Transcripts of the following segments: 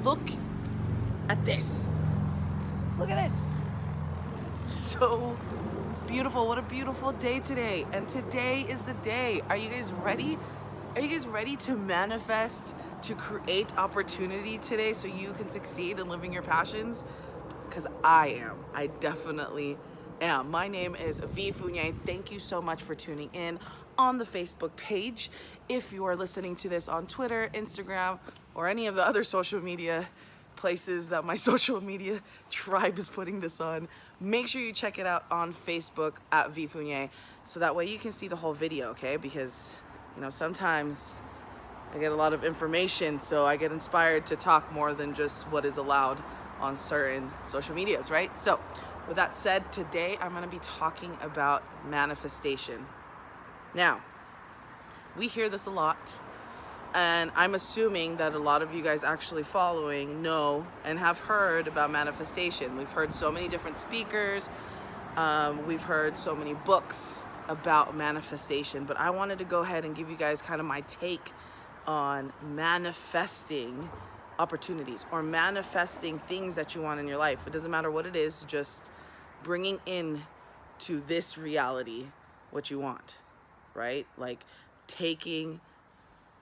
look at this. Look at this. So beautiful. What a beautiful day today. And today is the day. Are you guys ready? Are you guys ready to manifest, to create opportunity today so you can succeed in living your passions? Because I am. I definitely am. My name is V Fournier. Thank you so much for tuning in on the Facebook page. If you are listening to this on Twitter, Instagram, or any of the other social media places that my social media tribe is putting this on, make sure you check it out on Facebook at V Fournier, so that way you can see the whole video, okay? Because, you know, sometimes I get a lot of information, so I get inspired to talk more than just what is allowed on certain social medias, right? So with that said, today I'm going to be talking about manifestation. Now, we hear this a lot, and I'm assuming that a lot of you guys actually following know and have heard about manifestation. We've heard so many different speakers, we've heard so many books about manifestation, but I wanted to go ahead and give you guys kind of my take on manifesting opportunities or manifesting things that you want in your life. It doesn't matter what it is, just bringing in to this reality what you want, right? Like taking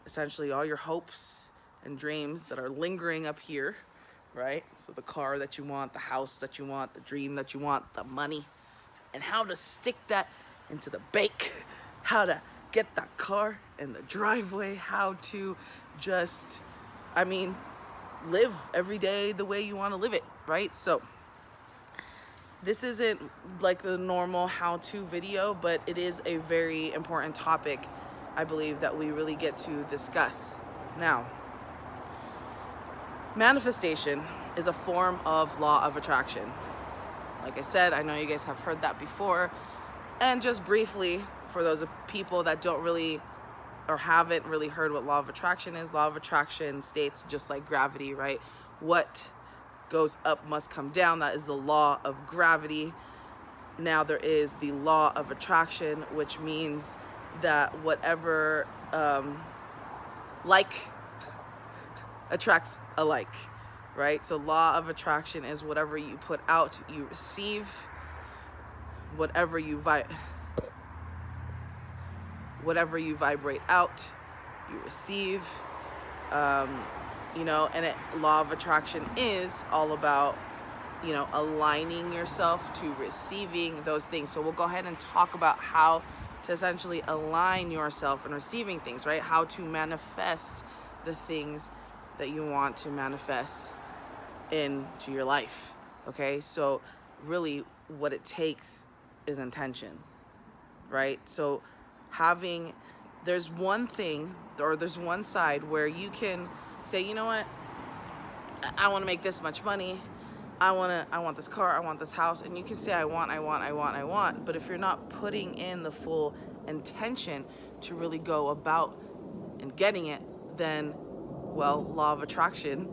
essentially all your hopes and dreams that are lingering up here, right? So the car that you want, the house that you want, the dream that you want, the money, and how to stick that into the bake, how to get that car in the driveway, how to just, live every day the way you want to live it, right? So this isn't like the normal how-to video, but it is a very important topic, I believe, that we really get to discuss. Now, manifestation is a form of law of attraction. Like I said, I know you guys have heard that before. And just briefly, for those people that don't really or haven't really heard what law of attraction is, law of attraction states, just like gravity, right? What goes up must come down. That is the law of gravity. Now there is the law of attraction, which means that whatever like attracts alike, right? So law of attraction is whatever you put out, you receive. Whatever you vibrate out, you receive. And law of attraction is all about, aligning yourself to receiving those things. So we'll go ahead and talk about how to essentially align yourself and receiving things, right? How to manifest the things that you want to manifest into your life, okay? So really what it takes is intention, right? So there's one thing, or there's one side where you can say, you know what, I want to make this much money, I want this car, I want this house, and you can say I want, but if you're not putting in the full intention to really go about and getting it, then, well, law of attraction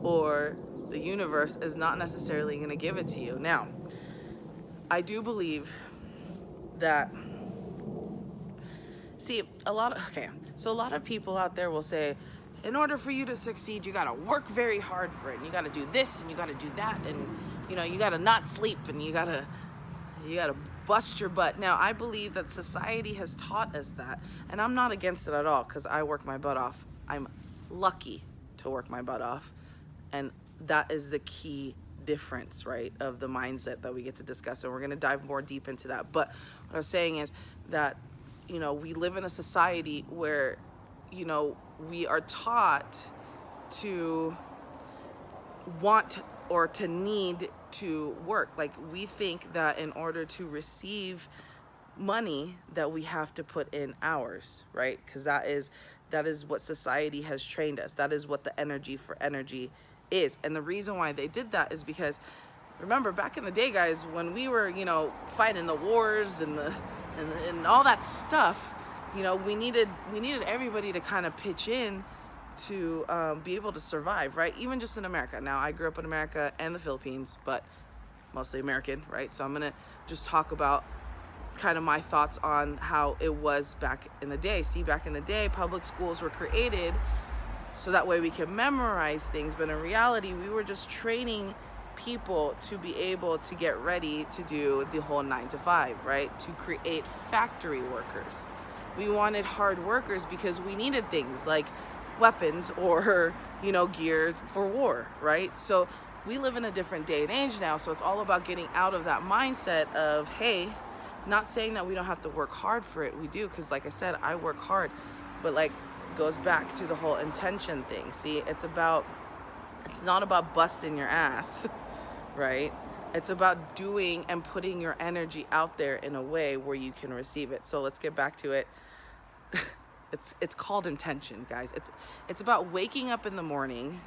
or the universe is not necessarily going to give it to you. Now, I do believe that, a lot of people out there will say, in order for you to succeed, you got to work very hard for it. And you got to do this and you got to do that. And, you got to not sleep and you got to bust your butt. Now, I believe that society has taught us that. And I'm not against it at all, because I work my butt off. I'm lucky to work my butt off. And that is the key difference, right, of the mindset that we get to discuss. And we're going to dive more deep into that. But what I was saying is that, we live in a society where, we are taught to want or to need to work. Like, we think that in order to receive money that we have to put in hours, right? Because that is what society has trained us. That is what the energy for energy is. And the reason why they did that is because, remember, back in the day, guys, when we were, fighting the wars and all that stuff, we needed everybody to kind of pitch in to be able to survive, right? Even just in America. Now, I grew up in America and the Philippines, but mostly American, right? So I'm going to just talk about kind of my thoughts on how it was back in the day. See, back in the day, public schools were created so that way we can memorize things. But in reality, we were just training people to be able to get ready to do the whole 9 to 5, right? To create factory workers. We wanted hard workers because we needed things like weapons or, gear for war, right? So we live in a different day and age now. So it's all about getting out of that mindset of, hey, not saying that we don't have to work hard for it. We do, because like I said, I work hard, but like goes back to the whole intention thing. See, it's not about busting your ass, right? It's about doing and putting your energy out there in a way where you can receive it. So let's get back to it. It's called intention, guys. It's about waking up in the morning,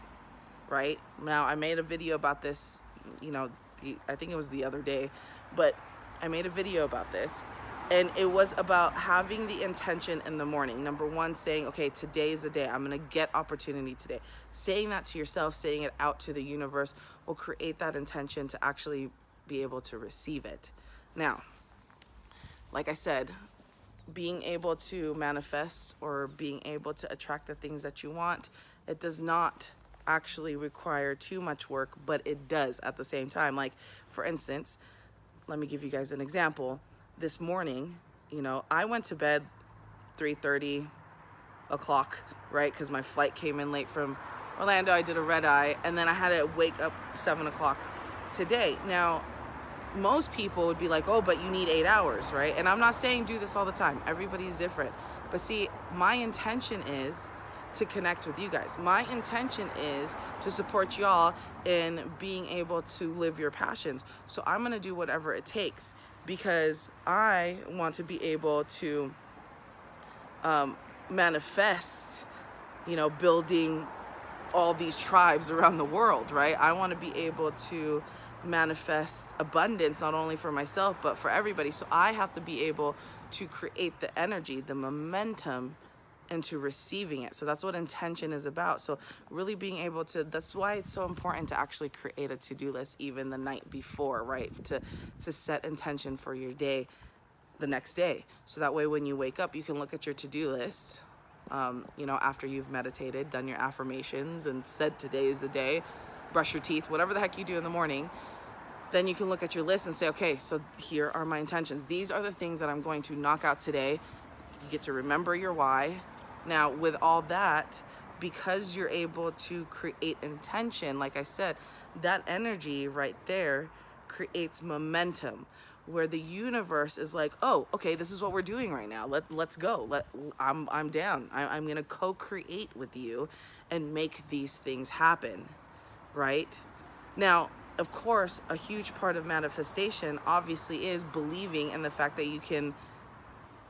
right? Now, I made a video about this, I think it was the other day, but I made a video about this, and it was about having the intention in the morning. Number one, saying, okay, today is the day. I'm going to get opportunity today. Saying that to yourself, saying it out to the universe will create that intention to actually be able to receive it. Now, like I said, being able to manifest or being able to attract the things that you want, it does not actually require too much work, but it does at the same time. Like, for instance, let me give you guys an example. This morning, I went to bed 3:30 o'clock, right? Because my flight came in late from Orlando. I did a red eye, and then I had to wake up 7 o'clock today. Now, most people would be like, oh, but you need 8 hours, right? And I'm not saying do this all the time. Everybody's different. But see, my intention is to connect with you guys. My intention is to support y'all in being able to live your passions. So I'm going to do whatever it takes, because I want to be able to manifest, building all these tribes around the world, right? I want to be able to manifest abundance, not only for myself, but for everybody. So I have to be able to create the energy, the momentum into receiving it. So that's what intention is about. So really being able to, that's why it's so important to actually create a to-do list even the night before, right? To set intention for your day the next day. So that way when you wake up, you can look at your to-do list, after you've meditated, done your affirmations and said today is the day, brush your teeth, whatever the heck you do in the morning. Then you can look at your list and say, okay, so here are my intentions. These are the things that I'm going to knock out today. You get to remember your why. Now, with all that, because you're able to create intention, like I said, that energy right there creates momentum, where the universe is like, oh, okay, this is what we're doing right now. Let's go. I'm down. I'm gonna co-create with you and make these things happen, right? Now, of course, a huge part of manifestation obviously is believing in the fact that you can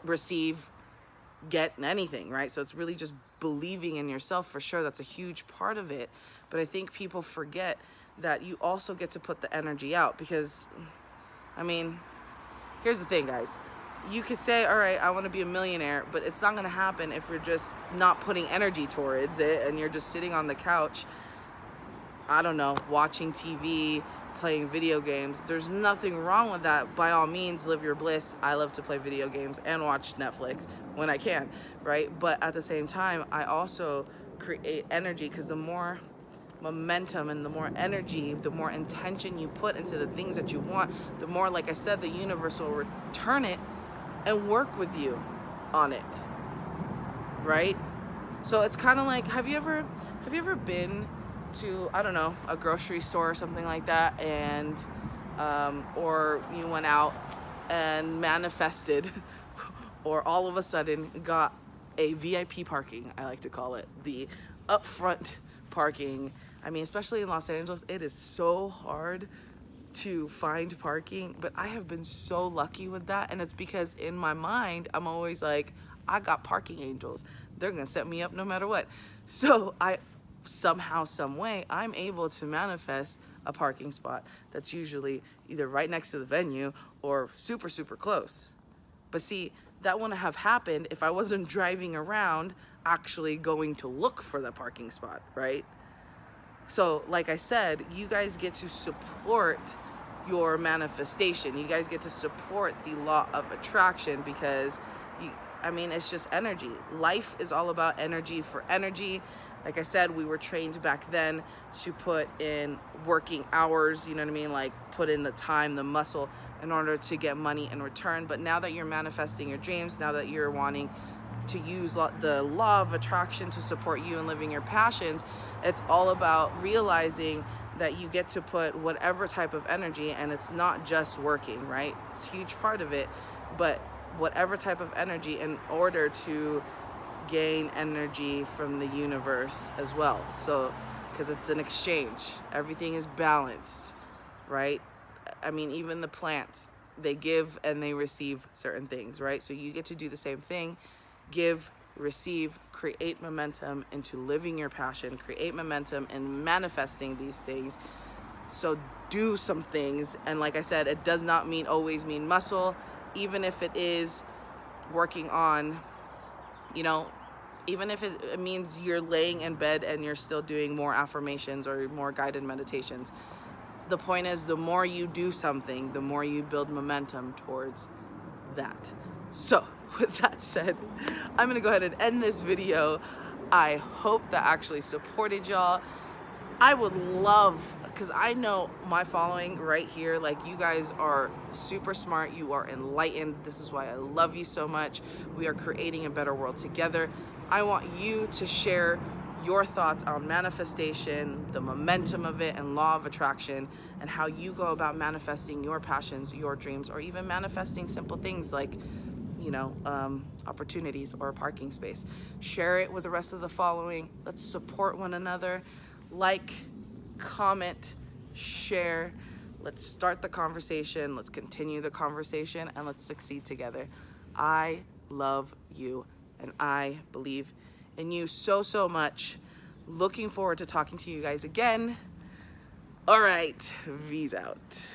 receive, get anything, right? So it's really just believing in yourself, for sure. That's a huge part of it. But I think people forget that you also get to put the energy out, because, here's the thing, guys. You could say, all right, I want to be a millionaire, but it's not going to happen if you're just not putting energy towards it and you're just sitting on the couch, I don't know, watching TV, playing video games. There's nothing wrong with that. By all means, live your bliss. I love to play video games and watch Netflix when I can, right? But at the same time, I also create energy, because the more momentum and the more energy, the more intention you put into the things that you want, the more, like I said, the universe will return it and work with you on it, right? So it's kind of like, have you ever been to, I don't know, a grocery store or something like that, and or you went out and manifested or all of a sudden got a VIP parking, I like to call it, the upfront parking. Especially in Los Angeles, it is so hard to find parking, but I have been so lucky with that. And it's because in my mind, I'm always like, I got parking angels. They're gonna set me up no matter what. So I somehow, some way, I'm able to manifest a parking spot that's usually either right next to the venue or super, super close. But see, that wouldn't have happened if I wasn't driving around actually going to look for the parking spot, right? So like I said, you guys get to support your manifestation. You guys get to support the law of attraction, because it's just energy. Life is all about energy for energy. Like I said, we were trained back then to put in working hours, you know what I mean? Like put in the time, the muscle in order to get money in return. But now that you're manifesting your dreams, now that you're wanting to use the law of attraction to support you in living your passions, it's all about realizing that you get to put whatever type of energy, and it's not just working, right? It's a huge part of it, but whatever type of energy in order to gain energy from the universe as well. So, because it's an exchange, everything is balanced, right? I mean, even the plants, they give and they receive certain things, right? So you get to do the same thing, give, receive, create momentum into living your passion, create momentum in manifesting these things. So do some things. And like I said, it does not always mean muscle, even if it is working on, you know, even if it means you're laying in bed and you're still doing more affirmations or more guided meditations. The point is, the more you do something, the more you build momentum towards that. So with that said, I'm gonna go ahead and end this video. I hope that actually supported y'all. I would love, because I know my following right here, like, you guys are super smart, you are enlightened. This is why I love you so much. We are creating a better world together. I want you to share your thoughts on manifestation, the momentum of it, and law of attraction, and how you go about manifesting your passions, your dreams, or even manifesting simple things like, you know, opportunities or a parking space. Share it with the rest of the following. Let's support one another. Like, comment, share. Let's start the conversation. Let's continue the conversation, and let's succeed together. I love you, and I believe in you so, so much. Looking forward to talking to you guys again. All right, V's out.